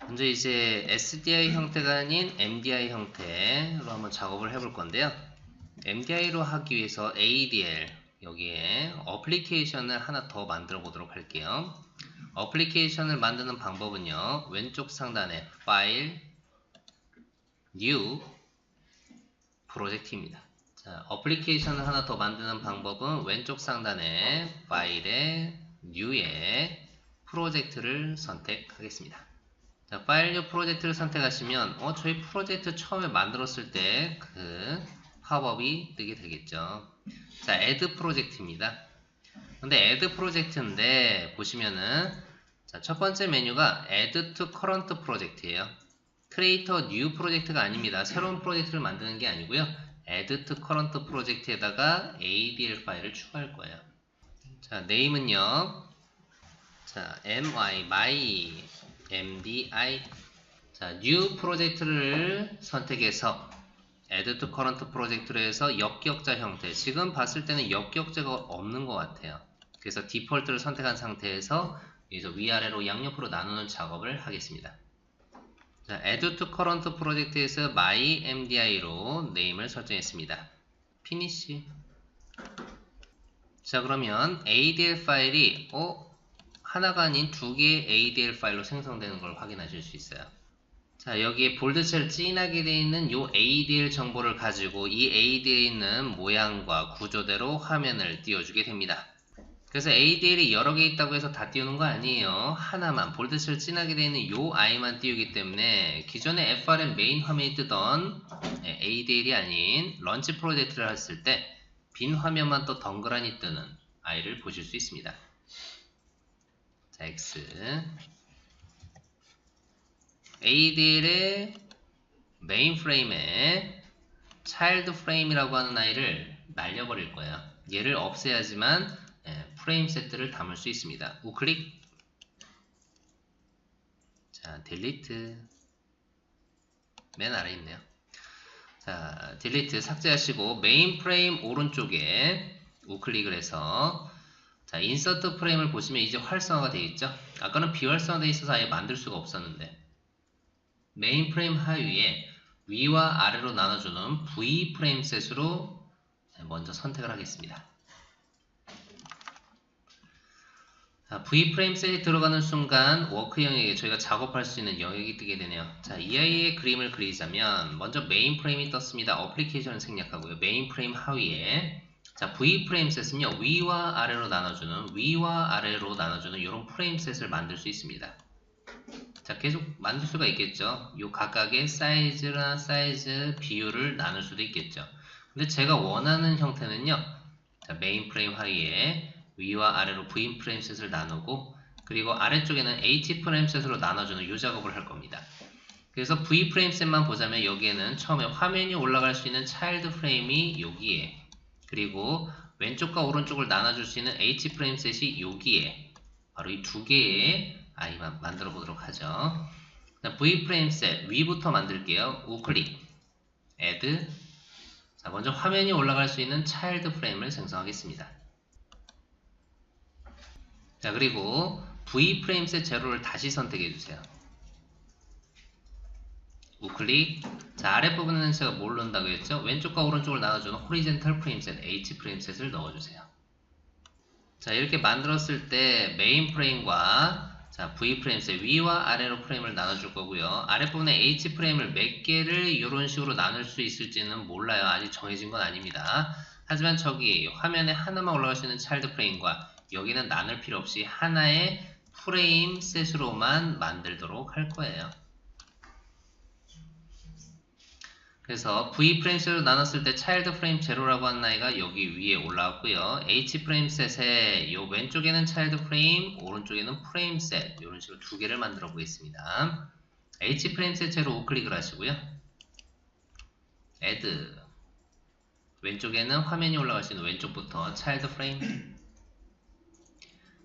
먼저 이제 SDI 형태가 아닌 MDI 형태로 한번 작업을 해볼 건데요. MDI로 하기 위해서 ADL 여기에 어플리케이션을 하나 더 만들어 보도록 할게요. 어플리케이션을 만드는 방법은요. 왼쪽 상단에 파일, 뉴, 프로젝트입니다. 자, 어플리케이션을 하나 더 만드는 방법은 왼쪽 상단에 파일에 뉴에 프로젝트를 선택하겠습니다. 자, 파일 뉴 프로젝트를 선택하시면 저희 프로젝트 처음에 만들었을 때 그 팝업이 뜨게 되겠죠. 자, add 프로젝트입니다. 근데 add 프로젝트인데 보시면은 자, 첫 번째 메뉴가 add to current 프로젝트예요. create new 프로젝트가 아닙니다. 새로운 프로젝트를 만드는 게 아니고요. add to current 프로젝트에다가 ADL 파일을 추가할 거예요. 자, name은요. 자, my MDI 자, new 프로젝트를 선택해서 add to current 프로젝트로 해서 역기억자 형태. 지금 봤을 때는 역기억자가 없는 것 같아요. 그래서 디폴트를 선택한 상태에서 여기서 위아래로 양옆으로 나누는 작업을 하겠습니다. 자, add to current 프로젝트에서 my MDI로 네임을 설정했습니다. finish. 자, 그러면 ADL 파일이 하나가 아닌 두 개의 ADL 파일로 생성되는 걸 확인하실 수 있어요. 자, 여기에 볼드체를 진하게 되어 있는 이 ADL 정보를 가지고 이 ADL에 있는 모양과 구조대로 화면을 띄워주게 됩니다. 그래서 ADL이 여러 개 있다고 해서 다 띄우는 거 아니에요. 하나만, 볼드체를 진하게 되어 있는 이 I만 띄우기 때문에 기존의 FRM 메인 화면이 뜨던 ADL이 아닌 런치 프로젝트를 했을 때 빈 화면만 또 덩그러니 뜨는 I를 보실 수 있습니다. 자, X ADL의 메인 프레임에 차일드 프레임이라고 하는 아이를 날려버릴 거예요. 얘를 없애야지만 프레임 세트를 담을 수 있습니다. 우클릭. 자, 딜리트. 맨 아래에 있네요. 자, 딜리트 삭제하시고 메인 프레임 오른쪽에 우클릭을 해서 자, 인서트 프레임을 보시면 이제 활성화가 되어 있죠. 아까는 비활성화되어 있어서 아예 만들 수가 없었는데 메인 프레임 하위에 위와 아래로 나눠주는 V 프레임 셋으로 먼저 선택을 하겠습니다. 자, V 프레임 셋이 들어가는 순간 워크 영역에 저희가 작업할 수 있는 영역이 뜨게 되네요. 자, 이 아이의 그림을 그리자면 먼저 메인 프레임이 떴습니다. 어플리케이션을 생략하고요. 메인 프레임 하위에 자, V 프레임 셋은요. 위와 아래로 나눠주는 이런 프레임 셋을 만들 수 있습니다. 자, 계속 만들 수가 있겠죠. 요 각각의 사이즈나 사이즈 비율을 나눌 수도 있겠죠. 근데 제가 원하는 형태는요. 자, 메인 프레임 하위에 위와 아래로 V 프레임 셋을 나누고 그리고 아래쪽에는 H 프레임 셋으로 나눠주는 이 작업을 할 겁니다. 그래서 V 프레임 셋만 보자면 여기에는 처음에 화면이 올라갈 수 있는 차일드 프레임이 여기에 그리고 왼쪽과 오른쪽을 나눠줄 수 있는 H 프레임 셋이 여기에 바로 이 두 개의 아이만 만들어 보도록 하죠. V 프레임 셋 위부터 만들게요. 우클릭, add. 자, 먼저 화면이 올라갈 수 있는 차일드 프레임을 생성하겠습니다. 자, 그리고 V 프레임 셋 제로를 다시 선택해 주세요. 우클릭. 자, 아랫부분에는 제가 뭘 넣는다고 했죠? 왼쪽과 오른쪽을 나눠주는 호리젠탈 프레임 셋, H 프레임 셋을 넣어주세요. 자, 이렇게 만들었을 때 메인 프레임과 자, V 프레임 셋 위와 아래로 프레임을 나눠줄 거고요. 아랫부분에 H 프레임을 몇 개를 이런 식으로 나눌 수 있을지는 몰라요. 아직 정해진 건 아닙니다. 하지만 저기 화면에 하나만 올라갈 수 있는 차일드 프레임과 여기는 나눌 필요 없이 하나의 프레임 셋으로만 만들도록 할 거예요. 그래서 V 프레임 셋으로 나눴을 때 차일드 프레임 제로라고 하는 아이가 여기 위에 올라왔고요. H 프레임 셋의 요 왼쪽에는 차일드 프레임, 오른쪽에는 프레임 셋 이런 식으로 두 개를 만들어 보겠습니다. H 프레임 셋 제로 우클릭을 하시고요. add 왼쪽에는 화면이 올라갈 수 있는 왼쪽부터 차일드 프레임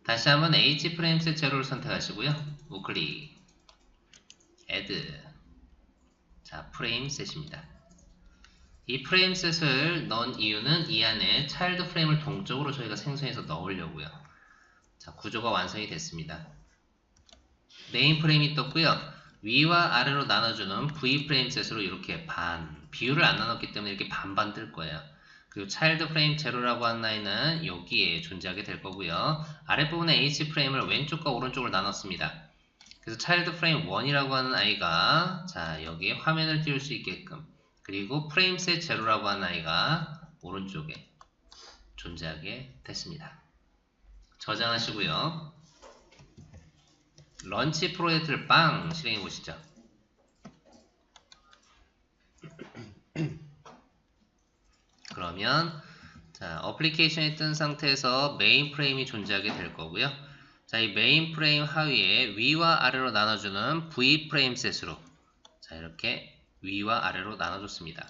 다시 한번 H 프레임 셋 제로를 선택하시고요. 우클릭 add 자, 프레임 셋입니다. 이 프레임 셋을 넣은 이유는 이 안에 차일드 프레임을 동적으로 저희가 생성해서 넣으려고요. 자, 구조가 완성이 됐습니다. 메인 프레임이 떴고요. 위와 아래로 나눠주는 V 프레임 셋으로 이렇게 비율을 안 나눴기 때문에 이렇게 반반 뜰 거예요. 그리고 차일드 프레임 제로라고 하는 아이는 여기에 존재하게 될 거고요. 아랫부분에 H 프레임을 왼쪽과 오른쪽을 나눴습니다. 그래서 차일드 프레임 1이라고 하는 아이가 자 여기에 화면을 띄울 수 있게끔, 그리고 프레임 셋 제로라고 하는 아이가 오른쪽에 존재하게 됐습니다. 저장하시고요. 런치 프로젝트를 빵 실행해 보시죠. 그러면 자, 어플리케이션이 뜬 상태에서 메인 프레임이 존재하게 될 거고요. 자, 이 메인 프레임 하위에 위와 아래로 나눠주는 V 프레임 셋으로 자, 이렇게 위와 아래로 나눠줬습니다.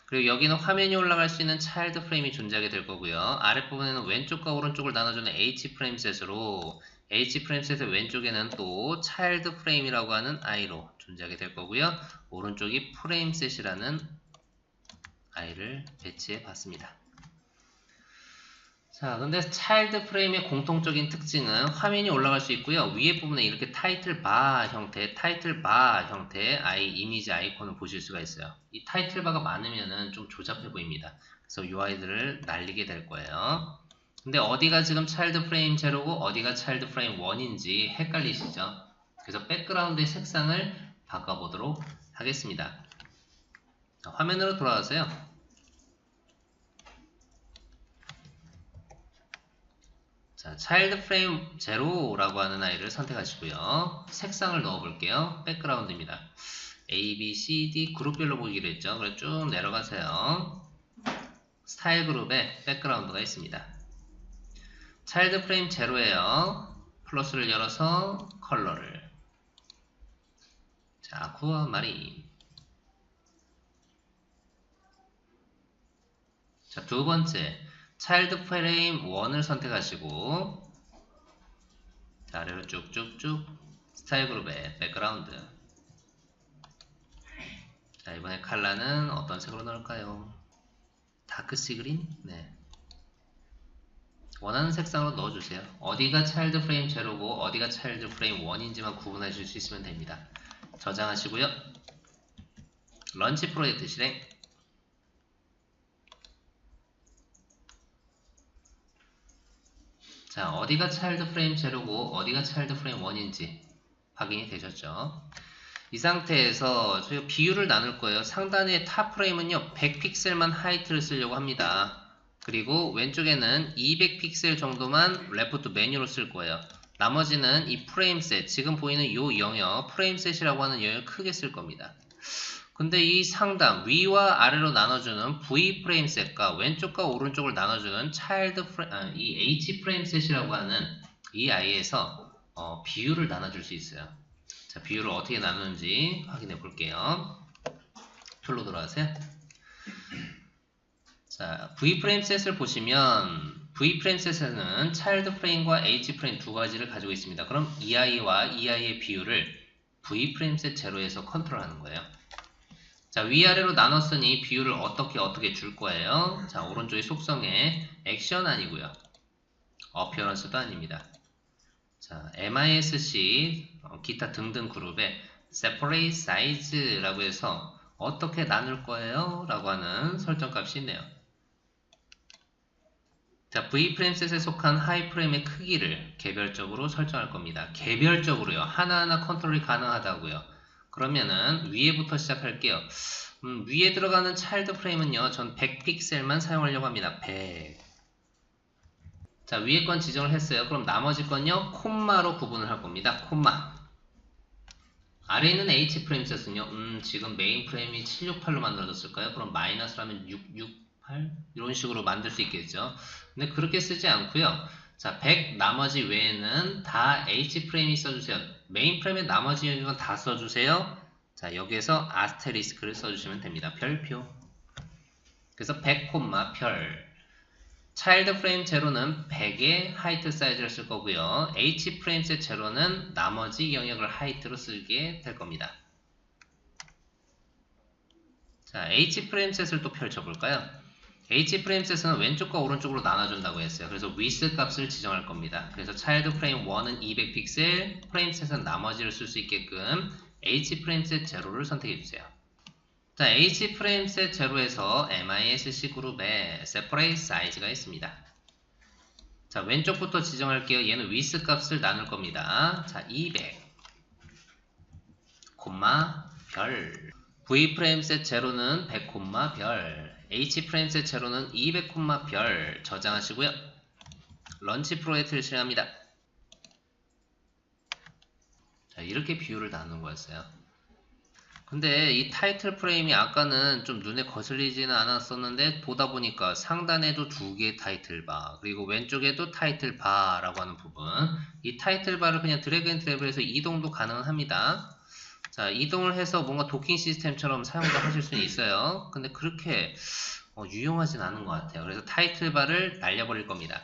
그리고 여기는 화면이 올라갈 수 있는 차일드 프레임이 존재하게 될 거고요. 아랫부분에는 왼쪽과 오른쪽을 나눠주는 H 프레임 셋으로 H 프레임 셋의 왼쪽에는 또 차일드 프레임이라고 하는 I로 존재하게 될 거고요. 오른쪽이 프레임 셋이라는 I를 배치해 봤습니다. 자, 근데 차일드 프레임의 공통적인 특징은 화면이 올라갈 수 있고요. 위에 부분에 이렇게 타이틀 바 형태의 이미지 아이콘을 보실 수가 있어요. 이 타이틀 바가 많으면은 좀 조잡해 보입니다. 그래서 이 아이들을 날리게 될 거예요. 근데 어디가 지금 차일드 프레임 제로고 어디가 차일드 프레임 1인지 헷갈리시죠? 그래서 백그라운드의 색상을 바꿔보도록 하겠습니다. 자, 화면으로 돌아가세요. 자, 차일드 프레임 제로라고 하는 아이를 선택하시고요. 색상을 넣어볼게요. 백그라운드입니다. A, B, C, D 그룹별로 보기로 했죠. 그래서 쭉 내려가세요. 스타일 그룹에 백그라운드가 있습니다. 차일드 프레임 제로예요. 플러스를 열어서 컬러를 자, 아쿠아마린. 자, 두 번째 차일드 프레임 1을 선택하시고 자, 아래로 쭉쭉쭉 스타일 그룹에 백그라운드. 자, 이번에 컬러는 어떤 색으로 넣을까요? 다크시 그린? 네. 원하는 색상으로 넣어주세요. 어디가 차일드 프레임 제로고 어디가 차일드 프레임 1인지만 구분하실 수 있으면 됩니다. 저장하시고요. 런치 프로젝트 실행. 자, 어디가 차일드 프레임 제로고 어디가 차일드 프레임 1인지 확인이 되셨죠? 이 상태에서 저희가 비율을 나눌 거예요. 상단의 탑 프레임은요 100픽셀만 하이트를 쓰려고 합니다. 그리고 왼쪽에는 200픽셀 정도만 레프트 메뉴로 쓸 거예요. 나머지는 이 프레임 셋, 지금 보이는 이 영역 프레임 셋이라고 하는 영역을 크게 쓸 겁니다. 근데 이 상단 위와 아래로 나눠주는 V 프레임 셋과 왼쪽과 오른쪽을 나눠주는 이 H 프레임 셋이라고 하는 이 아이에서 비율을 나눠줄 수 있어요. 자, 비율을 어떻게 나누는지 확인해 볼게요. 툴로 들어가세요. 자, V 프레임 셋을 보시면 V 프레임 셋에는 차일드 프레임과 H 프레임 두 가지를 가지고 있습니다. 그럼 이 아이와 이 아이의 비율을 V 프레임 셋 제로에서 컨트롤하는 거예요. 자, 위아래로 나눴으니 비율을 어떻게 줄 거예요? 자, 오른쪽의 속성에 액션 아니고요. 어피어런스도 아닙니다. 자, MISC 기타 등등 그룹에 separate size라고 해서 어떻게 나눌 거예요? 라고 하는 설정값이 있네요. 자, V 프레임 셋에 속한 하이 프레임의 크기를 개별적으로 설정할 겁니다. 개별적으로요. 하나하나 컨트롤이 가능하다고요. 그러면은 위에부터 시작할게요. 위에 들어가는 차일드 프레임은요. 전 100픽셀만 사용하려고 합니다. 100. 자, 위에 건 지정을 했어요. 그럼 나머지 건요. 콤마로 구분을 할 겁니다. 콤마. 아래에 있는 H 프레임 셋은요. 지금 메인 프레임이 768로 만들어졌을까요? 그럼 마이너스라면 668? 이런 식으로 만들 수 있겠죠. 근데 그렇게 쓰지 않고요. 자, 100 나머지 외에는 다 H 프레임이 써주세요. 메인 프레임의 나머지 영역은 다 써주세요. 자, 여기에서 아스테리스크를 써주시면 됩니다. 별표. 그래서 100, 별. 차일드 프레임 제로는 100의 하이트 사이즈를 쓸 거고요. H 프레임 셋 제로는 나머지 영역을 하이트로 쓰게 될 겁니다. 자, H 프레임 셋을 또 펼쳐볼까요? H 프레임 셋은 왼쪽과 오른쪽으로 나눠준다고 했어요. 그래서 width 값을 지정할 겁니다. 그래서 차일드 프레임 1은 200픽셀, 프레임 셋은 나머지를 쓸 수 있게끔 hframeset 0를 선택해주세요. 자, hframeset 0에서 misc 그룹에 separate size가 있습니다. 자, 왼쪽부터 지정할게요. 얘는 width 값을 나눌 겁니다. 자, 200, 별. vframeset 0는 100, 별. hframeset 0는 200, 별. 저장하시고요. 런치 프로젝트를 실행합니다. 자, 이렇게 비율을 나눈 거였어요. 근데 이 타이틀 프레임이 아까는 좀 눈에 거슬리지는 않았었는데 보다 보니까 상단에도 두 개의 타이틀 바 그리고 왼쪽에도 타이틀 바라고 하는 부분, 이 타이틀 바를 그냥 드래그 앤 드랩을 해서 이동도 가능합니다. 자, 이동을 해서 뭔가 도킹 시스템처럼 사용도 하실 수는 있어요. 근데 그렇게 유용하진 않은 것 같아요. 그래서 타이틀 바를 날려버릴 겁니다.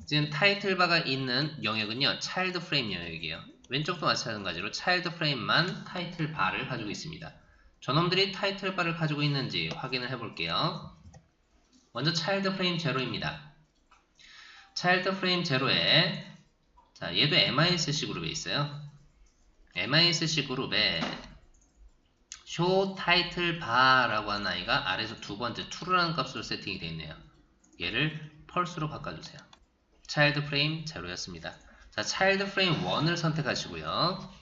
지금 타이틀 바가 있는 영역은요, 차일드 프레임 영역이에요. 왼쪽도 마찬가지로 차일드 프레임만 타이틀 바를 가지고 있습니다. 저놈들이 타이틀 바를 가지고 있는지 확인을 해볼게요. 먼저 차일드 프레임 제로입니다. 차일드 프레임 제로에 자, 얘도 misc 그룹에 있어요. misc 그룹에 show title bar라고 하는 아이가 아래에서 두 번째 true라는 값으로 세팅이 되어 있네요. 얘를 펄스로 바꿔주세요. 차일드 프레임 제로였습니다. 자, 차일드 프레임 1을 선택하시고요.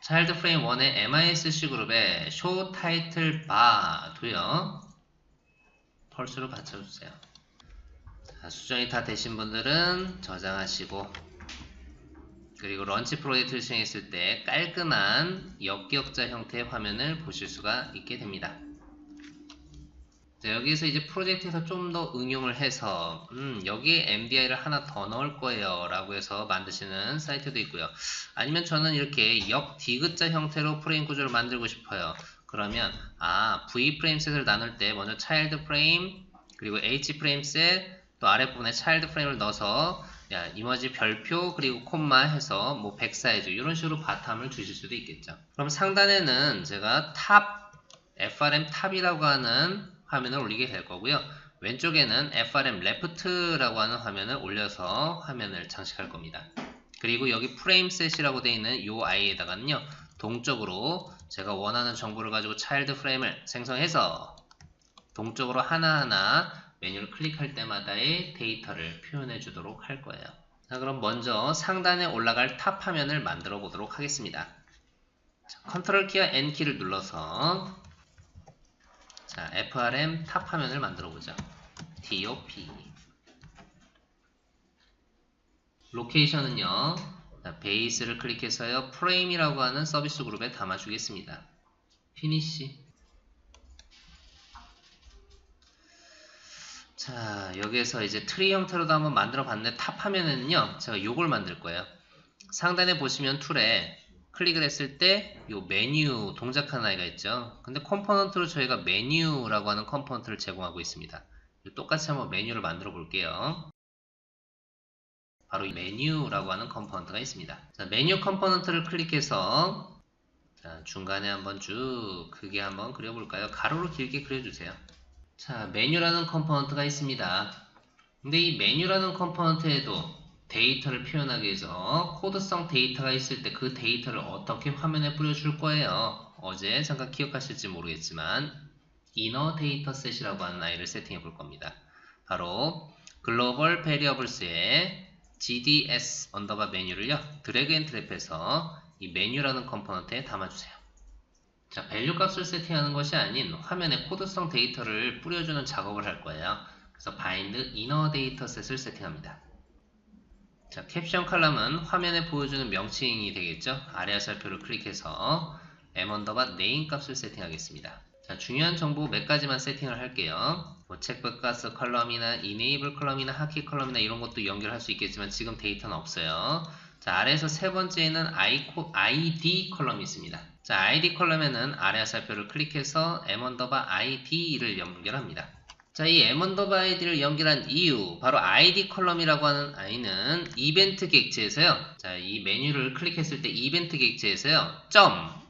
차일드 프레임 1의 misc 그룹에 show title bar 도요. 펄스로 받쳐주세요. 자, 수정이 다 되신 분들은 저장하시고, 그리고 런치 프로젝트를 실행했을 때 깔끔한 역기역자 형태의 화면을 보실 수가 있게 됩니다. 자, 여기서 이제 프로젝트에서 좀 더 응용을 해서 여기에 MDI를 하나 더 넣을 거예요 라고 해서 만드시는 사이트도 있고요. 아니면 저는 이렇게 역디귿자 형태로 프레임 구조를 만들고 싶어요. 그러면 V 프레임셋을 나눌 때 먼저 차일드 프레임 그리고 H 프레임셋 또 아랫부분에 차일드 프레임을 넣어서 이머지 별표 그리고 콤마 해서 뭐 100 사이즈 이런 식으로 바텀을 주실 수도 있겠죠. 그럼 상단에는 제가 탑 FRM 탑이라고 하는 화면을 올리게 될 거고요. 왼쪽에는 FRM 레프트라고 하는 화면을 올려서 화면을 장식할 겁니다. 그리고 여기 프레임셋이라고 되어 있는 이 아이에다가는요, 동적으로 제가 원하는 정보를 가지고 차일드 프레임을 생성해서 동적으로 하나하나 메뉴를 클릭할 때마다의 데이터를 표현해 주도록 할 거예요. 자, 그럼 먼저 상단에 올라갈 탑 화면을 만들어 보도록 하겠습니다. 자, 컨트롤 키와 N 키를 눌러서 자, FRM 탑 화면을 만들어 보죠. TOP 로케이션은요, 자, 베이스를 클릭해서요, 프레임이라고 하는 서비스 그룹에 담아 주겠습니다. 피니시. 자, 여기에서 이제 트리 형태로도 한번 만들어 봤는데 탑 화면에는요, 제가 요걸 만들 거예요. 상단에 보시면 툴에 클릭을 했을 때 요 메뉴 동작하는 아이가 있죠. 근데 컴포넌트로 저희가 메뉴라고 하는 컴포넌트를 제공하고 있습니다. 똑같이 한번 메뉴를 만들어 볼게요. 바로 이 메뉴라고 하는 컴포넌트가 있습니다. 자, 메뉴 컴포넌트를 클릭해서 자, 중간에 한번 쭉 크게 한번 그려볼까요? 가로로 길게 그려주세요. 자, 메뉴라는 컴포넌트가 있습니다. 근데 이 메뉴라는 컴포넌트에도 데이터를 표현하기 위해서 코드성 데이터가 있을 때 그 데이터를 어떻게 화면에 뿌려줄 거예요. 어제 잠깐 기억하실지 모르겠지만 이너 데이터 셋이라고 하는 아이를 세팅해 볼 겁니다. 바로 글로벌 베리어블스의 gds 언더바 메뉴를요, 드래그 앤 드랩해서 이 메뉴라는 컴포넌트에 담아주세요. 자, 밸류 값을 세팅하는 것이 아닌 화면에 코드성 데이터를 뿌려주는 작업을 할 거예요. 그래서 bind inner dataset을 세팅합니다. 자, 캡션 컬럼은 화면에 보여주는 명칭이 되겠죠. 아래 화살표를 클릭해서 m 언더바 name 값을 세팅하겠습니다. 자, 중요한 정보 몇 가지만 세팅을 할게요. 뭐 체크박스 컬럼이나 enable 컬럼이나 하키 컬럼이나 이런 것도 연결할 수 있겠지만 지금 데이터는 없어요. 자, 아래에서 세 번째에는 ID 컬럼이 있습니다. 자, ID 컬럼에는 아래 화살표를 클릭해서 m 언더바 id를 연결합니다. 자, 이 m 언더바 id를 연결한 이유, 바로 id 컬럼이라고 하는 아이는 이벤트 객체에서요, 자, 이 메뉴를 클릭했을 때 이벤트 객체에서요,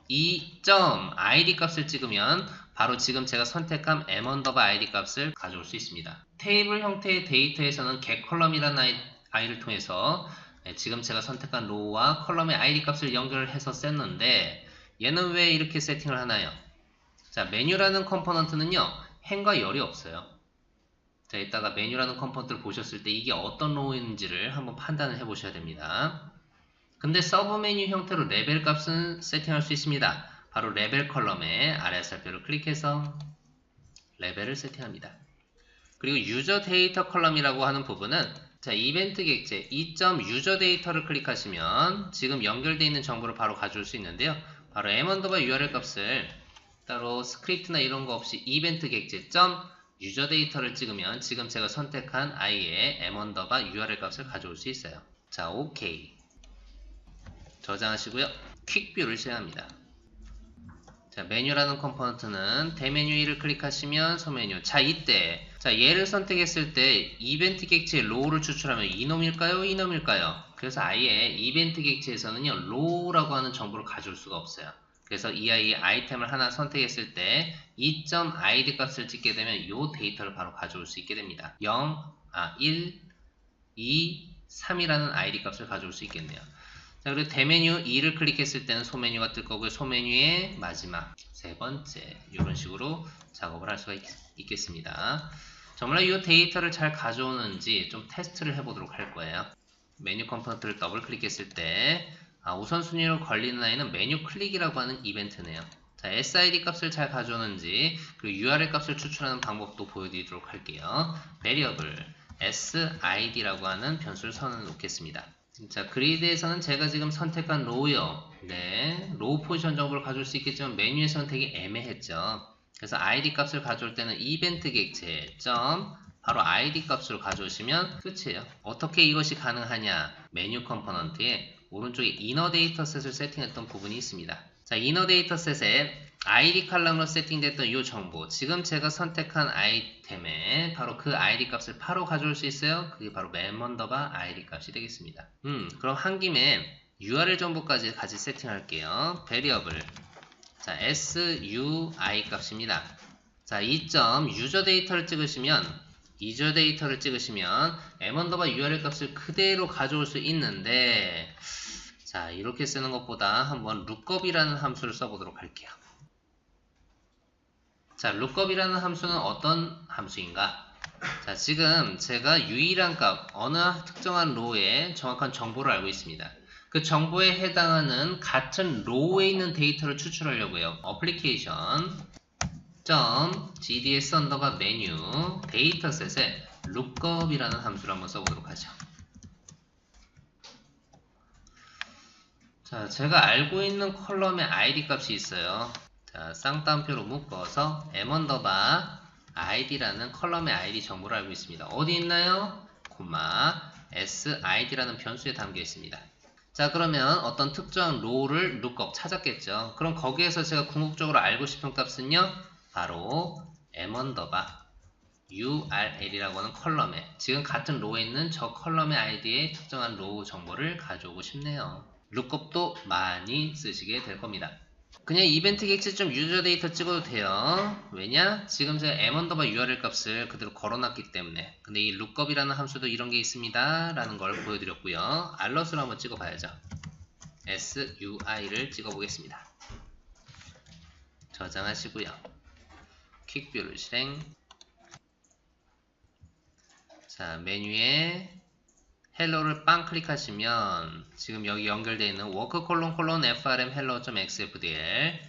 id 값을 찍으면 바로 지금 제가 선택한 m 언더바 id 값을 가져올 수 있습니다. 테이블 형태의 데이터에서는 get 컬럼이라는 아이를 통해서 지금 제가 선택한 로우와 컬럼의 id 값을 연결해서 썼는데, 얘는 왜 이렇게 세팅을 하나요? 자, 메뉴라는 컴포넌트는요, 행과 열이 없어요. 자, 이따가 메뉴라는 컴포넌트를 보셨을 때 이게 어떤 로우인지를 한번 판단을 해 보셔야 됩니다. 근데 서브 메뉴 형태로 레벨 값은 세팅할 수 있습니다. 바로 레벨 컬럼에 아래 살표를 클릭해서 레벨을 세팅합니다. 그리고 유저 데이터 컬럼이라고 하는 부분은 자, 이벤트 객체 유저 데이터를 클릭하시면 지금 연결되어 있는 정보를 바로 가져올 수 있는데요. 바로 m_URL 값을 따로 스크립트나 이런 거 없이 이벤트 객체 유저 데이터를 찍으면 지금 제가 선택한 i의 m_URL 값을 가져올 수 있어요. 자, OK. 저장하시고요. 퀵뷰를 실행합니다. 자, 메뉴라는 컴포넌트는 대메뉴 1을 클릭하시면 소메뉴. 자, 이때 얘를 선택했을 때 이벤트 객체의 로우를 추출하면 이놈일까요? 이놈일까요? 그래서 아예 이벤트 객체에서는요, 로우라고 하는 정보를 가져올 수가 없어요. 그래서 이 아이템을 하나 선택했을 때 2.id 값을 찍게 되면 이 데이터를 바로 가져올 수 있게 됩니다. 1, 2, 3이라는 id 값을 가져올 수 있겠네요. 자, 그리고 대메뉴 2를 클릭했을 때는 소메뉴가 뜰 거고요. 소메뉴의 마지막 세 번째 이런 식으로 작업을 할 수가 있겠습니다. 정말 이 데이터를 잘 가져오는지 좀 테스트를 해보도록 할 거예요. 메뉴 컴포넌트를 더블 클릭했을 때 우선순위로 걸리는 아이는 메뉴 클릭이라고 하는 이벤트네요. 자, SID 값을 잘 가져오는지 그리고 URL 값을 추출하는 방법도 보여드리도록 할게요. 베리어블 SID라고 하는 변수를 선언해 놓겠습니다. 자, 그리드에서는 제가 지금 선택한 로우요. 네, 로우 포지션 정보를 가져올 수 있겠지만 메뉴의 선택이 애매했죠. 그래서 id 값을 가져올 때는 이벤트 객체 바로 id 값으로 가져오시면 끝이에요. 어떻게 이것이 가능하냐? 메뉴 컴포넌트에 오른쪽에 이너 데이터셋을 세팅했던 부분이 있습니다. 자, 이너 데이터셋에 id 칼럼으로 세팅됐던 이 정보, 지금 제가 선택한 아이템에 바로 그 id 값을 바로 가져올 수 있어요. 그게 바로 m_id 값이 되겠습니다. 그럼 한 김에 URL 정보까지 같이 세팅할게요. 베리어블 자, SUI 값입니다. 자, 유저 데이터를 찍으시면 m_URL 값을 그대로 가져올 수 있는데, 자, 이렇게 쓰는 것보다 한번 lookup이라는 함수를 써보도록 할게요. 자, lookup이라는 함수는 어떤 함수인가? 자, 지금 제가 유일한 값, 어느 특정한 로우에 정확한 정보를 알고 있습니다. 그 정보에 해당하는 같은 로우에 있는 데이터를 추출하려고 해요. 어플리케이션 gds 메뉴 데이터셋에 lookup이라는 함수를 한번 써보도록 하죠. 자, 제가 알고 있는 컬럼에 id 값이 있어요. 자, 쌍따옴표로 묶어서 m_id라는 컬럼의 id 정보를 알고 있습니다. 어디 있나요? sid라는 변수에 담겨 있습니다. 자, 그러면 어떤 특정한 로우를 lookup 찾았겠죠. 그럼 거기에서 제가 궁극적으로 알고 싶은 값은요, 바로 m_url이라고 하는 컬럼에, 지금 같은 로우에 있는 저 컬럼의 id의 특정한 로우 정보를 가져오고 싶네요. lookup도 많이 쓰시게 될 겁니다. 그냥 이벤트 객체 유저 데이터 찍어도 돼요. 왜냐? 지금 제가 m_url 값을 그대로 걸어놨기 때문에. 근데 이 lookup이라는 함수도 이런 게 있습니다 라는 걸 보여드렸고요. 알럿으로 한번 찍어봐야죠. SUI를 찍어보겠습니다. 저장하시고요. 퀵뷰를 실행. 자, 메뉴에 헬로를 빵 클릭하시면 지금 여기 연결되어 있는 work:/frm hello.xfdl.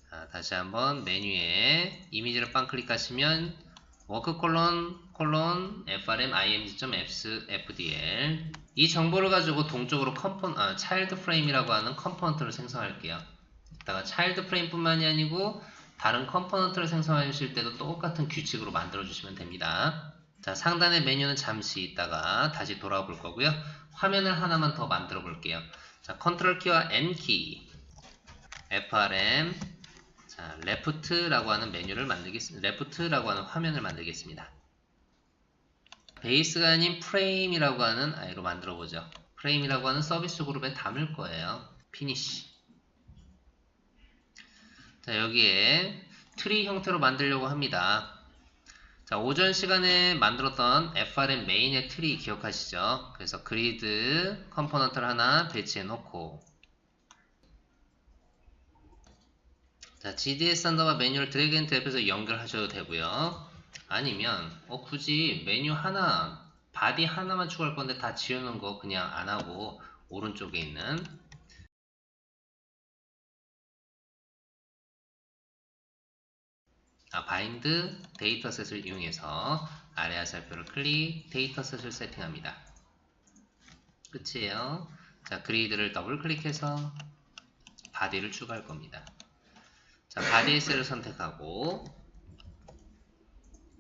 자, 다시 한번 메뉴에 이미지를 빵 클릭하시면 work:/frm img.xfdl. 이 정보를 가지고 동적으로 child frame이라고 하는 컴포넌트를 생성할게요. 이따가 child frame 뿐만이 아니고 다른 컴포넌트를 생성하실 때도 똑같은 규칙으로 만들어 주시면 됩니다. 자, 상단의 메뉴는 잠시 있다가 다시 돌아와 볼 거고요. 화면을 하나만 더 만들어 볼게요. 자, 컨트롤 키와 N키, frm, 자, left라고 하는 메뉴를 만들겠습니다. left라고 하는 화면을 만들겠습니다. 베이스가 아닌 프레임이라고 하는 아이로 만들어 보죠. 프레임이라고 하는 서비스 그룹에 담을 거예요. 피니시. 자, 여기에 트리 형태로 만들려고 합니다. 자, 오전 시간에 만들었던 frm 메인의 트리 기억하시죠? 그래서 그리드 컴포넌트를 하나 배치해 놓고, 자, GDS 언더바 메뉴를 드래그 앤 드랍해서 연결하셔도 되고요. 아니면 굳이 메뉴 하나, 바디 하나만 추가할 건데 다 지우는 거 그냥 안 하고 오른쪽에 있는 바인드 데이터셋을 이용해서 아래 화살표를 클릭, 데이터셋을 세팅합니다. 끝이에요. 자, 그리드를 더블 클릭해서 바디를 추가할 겁니다. 자, 바디의 셀을 선택하고,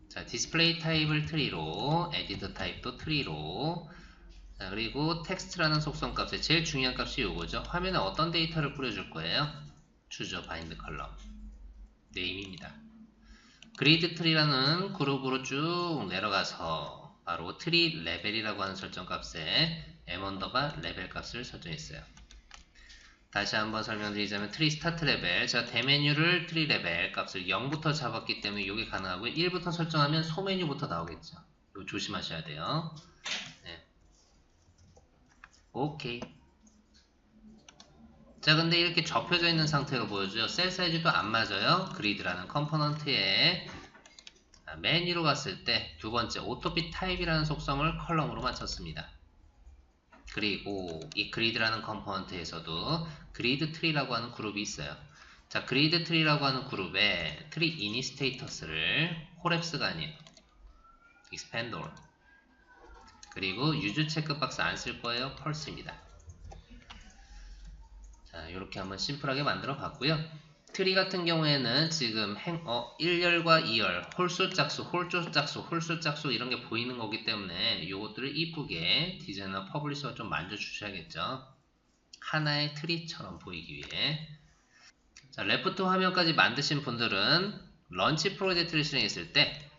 자, 디스플레이 타입을 트리로, 에디트 타입도 트리로, 자, 그리고 텍스트라는 속성 값에 제일 중요한 값이 요거죠. 화면에 어떤 데이터를 뿌려줄 거예요? 추저 바인드 컬럼 네임입니다. 그리드 트리라는 그룹으로 쭉 내려가서 바로 트리 레벨이라고 하는 설정 값에 m_level 값을 설정했어요. 다시 한번 설명드리자면 트리 스타트 레벨, 제가 대메뉴를 트리 레벨 값을 0부터 잡았기 때문에 이게 가능하고요. 1부터 설정하면 소메뉴부터 나오겠죠. 이거 조심하셔야 돼요. 네. 오케이. 자, 근데 이렇게 접혀져 있는 상태가 보여줘요. 셀 사이즈도 안 맞아요. 그리드라는 컴포넌트에 메뉴로 갔을 때 두 번째 오토핏 타입이라는 속성을 컬럼으로 맞췄습니다. 그리고 이 그리드라는 컴포넌트에서도 그리드 트리라고 하는 그룹이 있어요. 자, 그리드 트리라고 하는 그룹에 트리 이니 스테이터스를 홀앱스가 아니에요. expand all. 그리고 유즈 체크박스 안 쓸 거예요. 펄스입니다. 자, 이렇게 한번 심플하게 만들어 봤고요. 트리 같은 경우에는 지금 1열과 2열, 홀수 짝수, 홀조 짝수, 홀수 짝수 이런 게 보이는 거기 때문에 이것들을 이쁘게 디자이너 퍼블리셔가 좀 만져주셔야겠죠. 하나의 트리처럼 보이기 위해. 자, 레프트 화면까지 만드신 분들은 런치 프로젝트를 실행했을 때,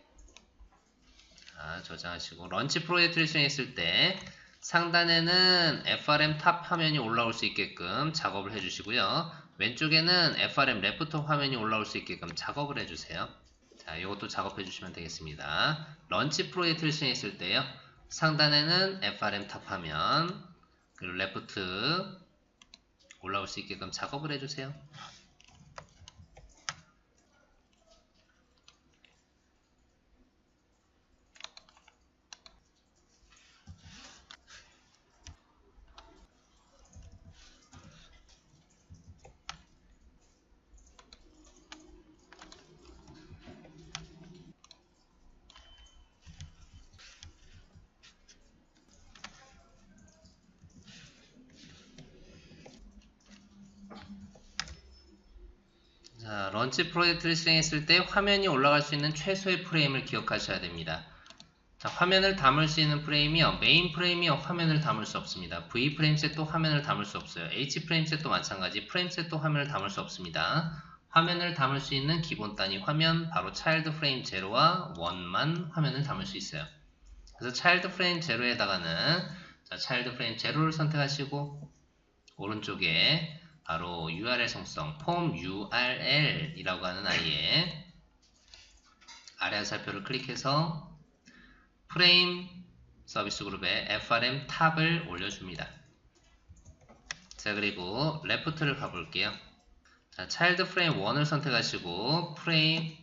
저장하시고 런치 프로젝트를 실행했을 때 상단에는 FRM 탑 화면이 올라올 수 있게끔 작업을 해주시고요. 왼쪽에는 FRM 레프트 화면이 올라올 수 있게끔 작업을 해주세요. 자, 이것도 작업해 주시면 되겠습니다. 런치 프로젝트를 실행했을 때요. 상단에는 FRM 탑 화면, 그리고 레프트 올라올 수 있게끔 작업을 해주세요. 자, 런치 프로젝트를 실행했을 때 화면이 올라갈 수 있는 최소의 프레임을 기억하셔야 됩니다. 자, 화면을 담을 수 있는 프레임이요. 메인 프레임이요. 화면을 담을 수 없습니다. V 프레임셋도 화면을 담을 수 없어요. H 프레임셋도 마찬가지. 프레임셋도 화면을 담을 수 없습니다. 화면을 담을 수 있는 기본 단위 화면, 바로 차일드 프레임 0와 1만 화면을 담을 수 있어요. 그래서 차일드 프레임 0에다가는 차일드 프레임 0를 선택하시고 오른쪽에 바로 URL 성성 폼 URL 이라고 하는 아이에 아래 화살표를 클릭해서 프레임 서비스 그룹에 FRM 탑을 올려줍니다. 자, 그리고 레프트를 가볼게요. 자, 차일드 프레임 1을 선택하시고 프레임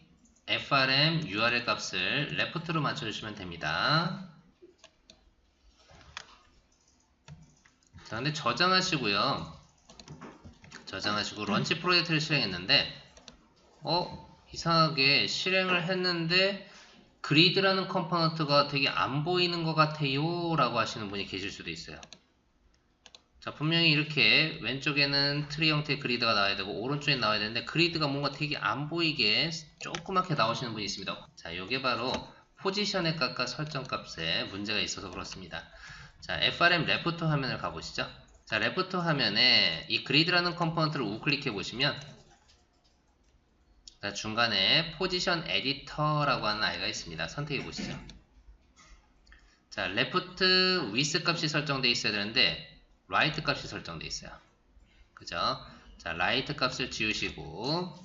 FRM URL 값을 레프트로 맞춰주시면 됩니다. 자, 근데 저장하시고요. 저장하시고 런치 프로젝트를 실행했는데 이상하게 실행을 했는데 그리드라는 컴포넌트가 되게 안 보이는 것 같아요 라고 하시는 분이 계실 수도 있어요. 자, 분명히 이렇게 왼쪽에는 트리 형태의 그리드가 나와야 되고 오른쪽에 나와야 되는데 그리드가 뭔가 되게 안 보이게 조그맣게 나오시는 분이 있습니다. 자, 이게 바로 포지션의 값과 설정 값에 문제가 있어서 그렇습니다. 자, FRM 레프트 화면을 가보시죠. 자, 레프트 화면에 이 그리드라는 컴포넌트를 우클릭해 보시면 자, 중간에 포지션 에디터라고 하는 아이가 있습니다. 선택해 보시죠. 자, 레프트 위스 값이 설정되어 있어야 되는데 라이트 값이 설정되어 있어요. 그죠? 자, 라이트 값을 지우시고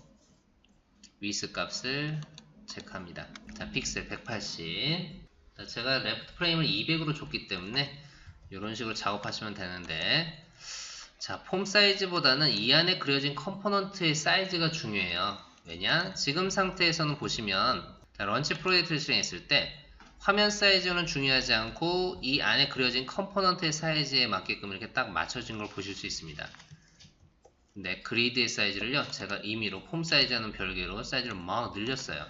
위스 값을 체크합니다. 자, 픽셀 180. 자, 제가 레프트 프레임을 200으로 줬기 때문에 이런 식으로 작업하시면 되는데 자, 폼 사이즈보다는 이 안에 그려진 컴포넌트의 사이즈가 중요해요. 왜냐? 지금 상태에서는 보시면 자, 런치 프로젝트를 실행했을 때 화면 사이즈는 중요하지 않고 이 안에 그려진 컴포넌트의 사이즈에 맞게끔 이렇게 딱 맞춰진 걸 보실 수 있습니다. 근데 그리드의 사이즈를요, 제가 임의로 폼 사이즈와는 별개로 사이즈를 막 늘렸어요.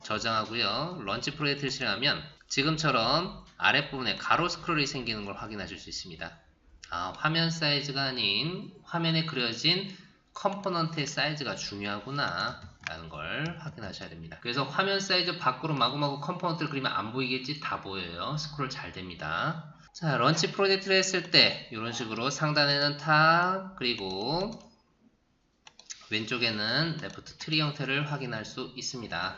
저장하고요. 런치 프로젝트를 실행하면 지금처럼 아랫부분에 가로 스크롤이 생기는 걸 확인하실 수 있습니다. 아, 화면 사이즈가 아닌 화면에 그려진 컴포넌트의 사이즈가 중요하구나 라는 걸 확인하셔야 됩니다. 그래서 화면 사이즈 밖으로 마구마구 컴포넌트를 그리면 안 보이겠지? 다 보여요. 스크롤 잘 됩니다. 자, 런치 프로젝트를 했을 때 이런 식으로 상단에는 탑 그리고 왼쪽에는 레프트 트리 형태를 확인할 수 있습니다.